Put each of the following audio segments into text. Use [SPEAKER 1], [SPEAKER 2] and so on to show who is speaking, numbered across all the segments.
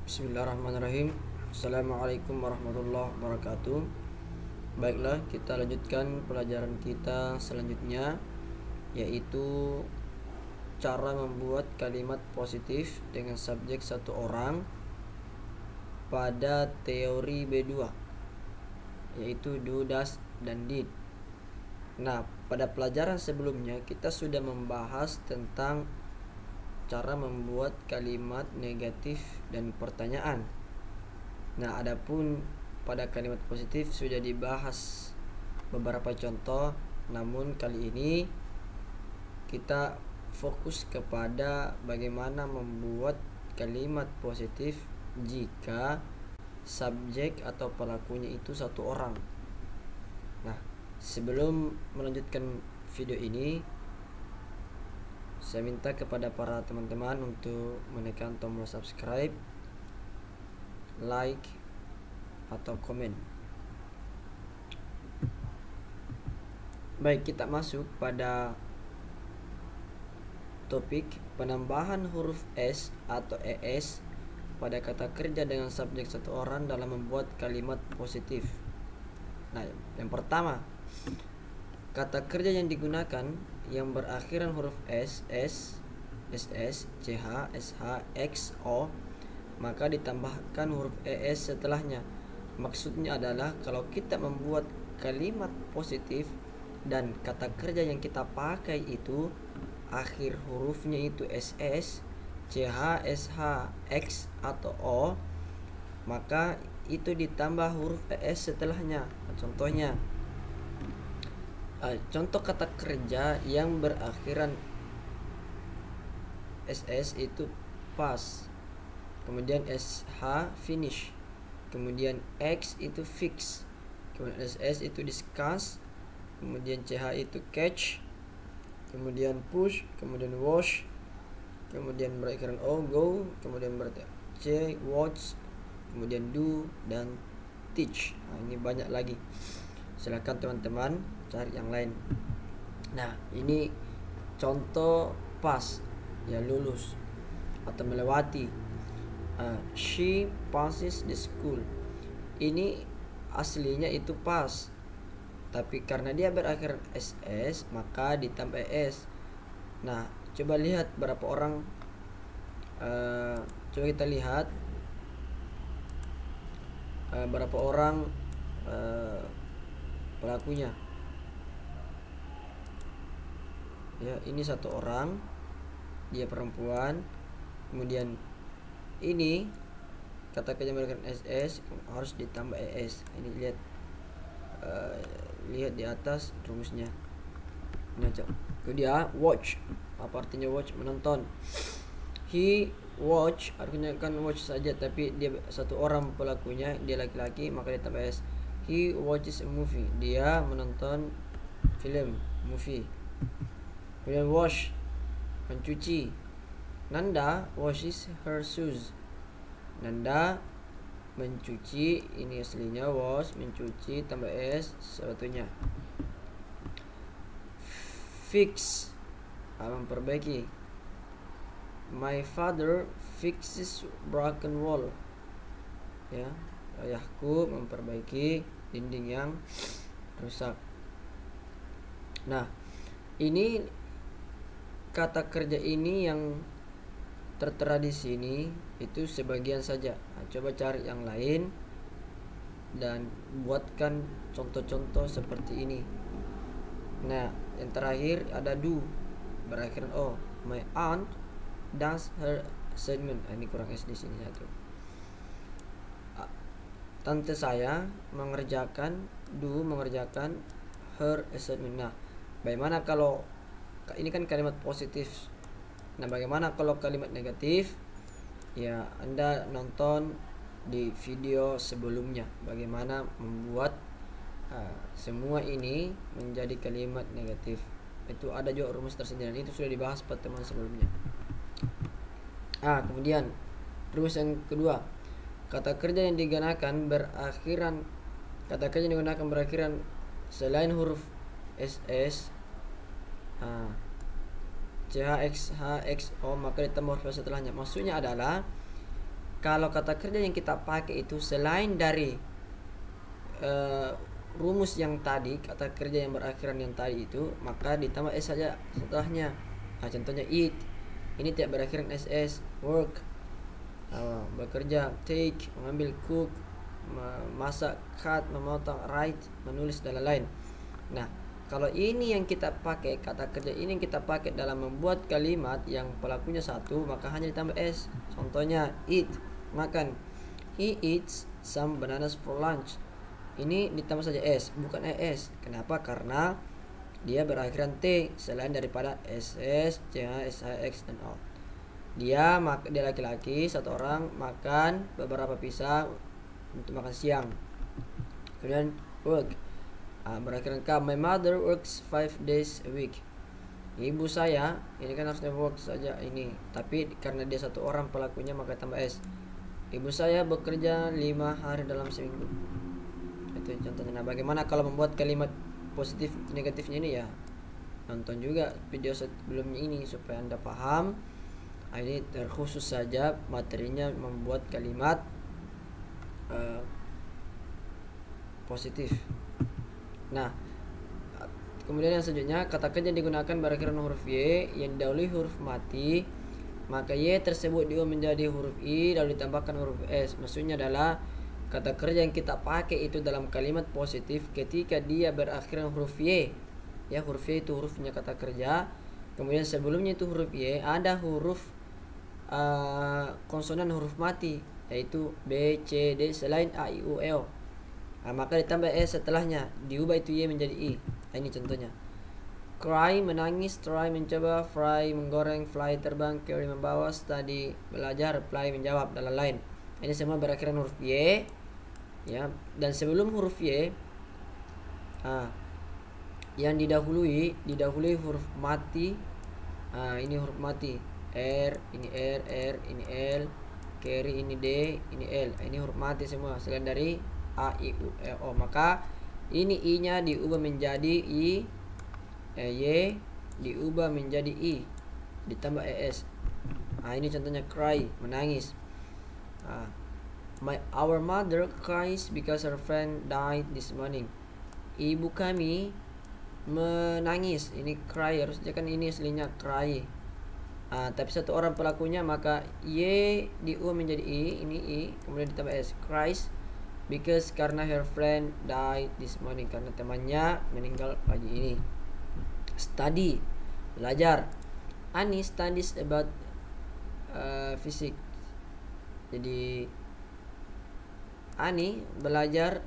[SPEAKER 1] Bismillahirrahmanirrahim. Assalamualaikum warahmatullahi wabarakatuh. Baiklah, kita lanjutkan pelajaran kita selanjutnya, yaitu cara membuat kalimat positif dengan subjek satu orang pada teori B2, yaitu do, does, dan did. Nah, pada pelajaran sebelumnya kita sudah membahas tentang cara membuat kalimat negatif dan pertanyaan. Nah, adapun pada kalimat positif sudah dibahas beberapa contoh, namun kali ini kita fokus kepada bagaimana membuat kalimat positif jika subjek atau pelakunya itu satu orang. Nah, sebelum melanjutkan video ini, saya minta kepada para teman-teman untuk menekan tombol subscribe, like, atau komen. Baik, kita masuk pada topik penambahan huruf S atau ES pada kata kerja dengan subjek satu orang dalam membuat kalimat positif. Nah, yang pertama, kata kerja yang digunakan yang berakhiran huruf S, SS, CH, SH, X, O, maka ditambahkan huruf ES setelahnya. Maksudnya adalah kalau kita membuat kalimat positif dan kata kerja yang kita pakai itu akhir hurufnya itu SS, CH, SH, X, atau O, maka itu ditambah huruf ES setelahnya. Contohnya, contoh kata kerja yang berakhiran SS itu pass, kemudian SH finish, kemudian X itu fix, kemudian SS itu discuss, kemudian CH itu catch, kemudian push, kemudian wash, kemudian berakhiran O go, kemudian berarti C watch, kemudian do, dan teach. Nah, ini banyak lagi, silakan teman-teman cari yang lain. Nah, ini contoh pass, ya lulus atau melewati. She passes the school. Ini aslinya itu pass, tapi karena dia berakhir SS maka ditambah S. Nah, coba lihat berapa orang. Coba kita lihat berapa orang pelakunya. Ya, ini satu orang, dia perempuan. Kemudian ini kata kerja menggunakan SS harus ditambah ES. Ini lihat, lihat di atas rumusnya. Nah, itu dia watch. Apa artinya watch? Menonton. He watch artinya kan watch saja, tapi dia satu orang pelakunya, dia laki-laki, maka ditambah S. He watches a movie. Dia menonton film, movie. Kemudian wash, mencuci. Nanda washes her shoes. Nanda mencuci, ini aslinya wash, mencuci, tambah S sepatunya. Fix, memperbaiki. My father fixes broken wall. Ya, ayahku memperbaiki dinding yang rusak. Nah, ini kata kerja ini yang tertera di sini itu sebagian saja. Nah, coba cari yang lain dan buatkan contoh-contoh seperti ini. Nah, yang terakhir ada do, berakhiran O. My aunt does her assignment. Ini kurang S di sini satu. Tante saya mengerjakan her assignment. Nah, bagaimana kalau ini kan kalimat positif. Nah, bagaimana kalau kalimat negatif? Ya, Anda nonton di video sebelumnya bagaimana membuat semua ini menjadi kalimat negatif. Itu ada juga rumus tersendiri, itu sudah dibahas pertemuan sebelumnya. Kemudian rumus yang kedua, kata kerja yang digunakan berakhiran selain huruf SS, CH, X, H, X, O, maka ditambah huruf setelahnya. Maksudnya adalah kalau kata kerja yang kita pakai itu selain dari rumus yang tadi, kata kerja yang berakhiran yang tadi itu, maka ditambah s saja setelahnya. Nah, contohnya eat, ini tidak berakhiran ss. Work, bekerja. Take, mengambil. Cook, memasak. Cut, memotong. Write, menulis, dan lain-lain. Nah, kalau ini yang kita pakai, kata kerja ini yang kita pakai dalam membuat kalimat yang pelakunya satu, maka hanya ditambah s. Contohnya eat, makan. He eats some bananas for lunch. Ini ditambah saja s, bukan es. Kenapa? Karena dia berakhiran t selain daripada ss, ch, shx, dan o. Dia laki-laki, satu orang, makan beberapa pisang untuk makan siang. Kemudian work, berakhiran k. My mother works 5 days a week. Ibu saya, ini kan harusnya work saja ini, tapi karena dia satu orang pelakunya maka tambah s. Ibu saya bekerja 5 hari dalam seminggu. Itu contohnya. Nah, bagaimana kalau membuat kalimat positif negatifnya ini ya? Nonton juga video sebelumnya ini supaya Anda paham. Ini terkhusus saja materinya membuat kalimat positif. Nah, kemudian yang selanjutnya, kata kerja digunakan berakhiran huruf y yang didahului huruf mati, maka y tersebut diubah menjadi huruf i lalu ditambahkan huruf s. Maksudnya adalah kata kerja yang kita pakai itu dalam kalimat positif ketika dia berakhiran huruf y. Ya, huruf y itu hurufnya kata kerja. Kemudian sebelumnya itu huruf y ada huruf konsonan huruf mati, yaitu b, c, d selain a, i, u, e, o. Maka ditambah s setelahnya, diubah itu y menjadi i. Ini contohnya. Cry, menangis. Try, mencoba. Fry, menggoreng. Fly, terbang. Carry, membawa. Study, belajar. Reply, menjawab, dan lain-lain. Ini semua berakhiran huruf y, ya. Dan sebelum huruf y, yang didahului huruf mati. Ini huruf mati. R, ini R, R, ini L. Carry, ini D, ini L. Ini huruf mati semua selain dari a, i, u, e, o. Maka ini i nya diubah menjadi i, y diubah menjadi i, ditambah es. Ini contohnya cry, menangis. Our mother cries because her friend died this morning. Ibu kami menangis. Ini cry, harusnya kan ini aslinya cry. Tapi satu orang pelakunya, maka y diubah menjadi i, ini i, kemudian ditambah s. Cries because, karena her friend died this morning, karena temannya meninggal pagi ini. Study, belajar. Ani studies about physics. Jadi Ani belajar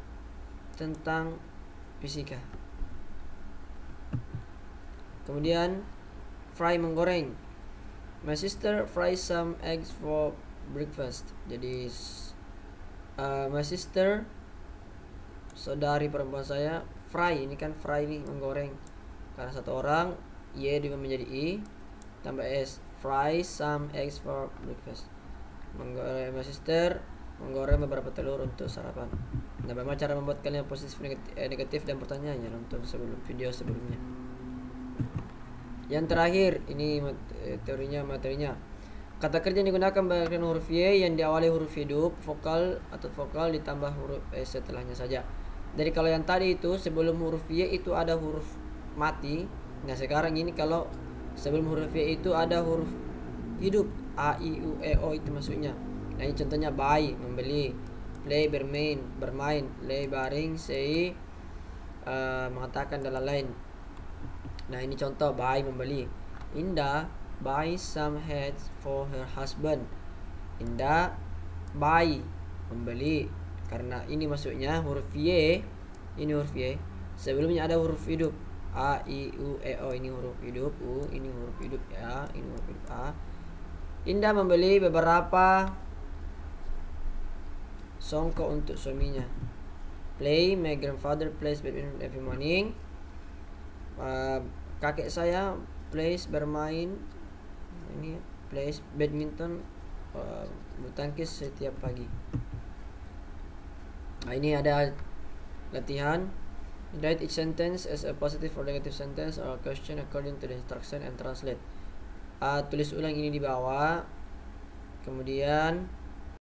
[SPEAKER 1] tentang fisika. Kemudian fry, menggoreng. My sister fries some eggs for breakfast. Jadi my sister, saudari perempuan saya, fry, ini kan fry nih, menggoreng. Karena satu orang, y diubah menjadi i, tambah s. Fry some eggs for breakfast. My sister menggoreng beberapa telur untuk sarapan. Nah, bagaimana cara membuat kalimat positif, negatif, dan pertanyaannya? Nonton video sebelumnya. Yang terakhir, ini materinya. Kata kerja yang digunakan berdasarkan huruf y yang diawali huruf hidup, vokal atau vokal ditambah huruf s setelahnya saja. Jadi kalau yang tadi itu sebelum huruf y itu ada huruf mati. Nah, sekarang ini kalau sebelum huruf y itu ada huruf hidup, a, i, u, e, o, itu maksudnya. Nah, ini contohnya buy, membeli. Play, bermain. Lay, baring. Say, mengatakan, dan lain-lain. Nah, ini contoh buy, membeli. Indah buy some hats for her husband. Indah buy, membeli. Karena ini maksudnya huruf y, ini huruf y, sebelumnya ada huruf hidup, a, i, u, e, o. Ini huruf hidup u, ini huruf hidup ya, ini huruf hidup a. Indah membeli beberapa songkok untuk suaminya. Play, my grandfather plays badminton every morning. Kakek saya plays, bermain, ini plays badminton, bulu tangkis setiap pagi. Nah, ini ada latihan. Write each sentence as a positive or negative sentence or a question according to the instruction and translate. Tulis ulang ini di bawah. Kemudian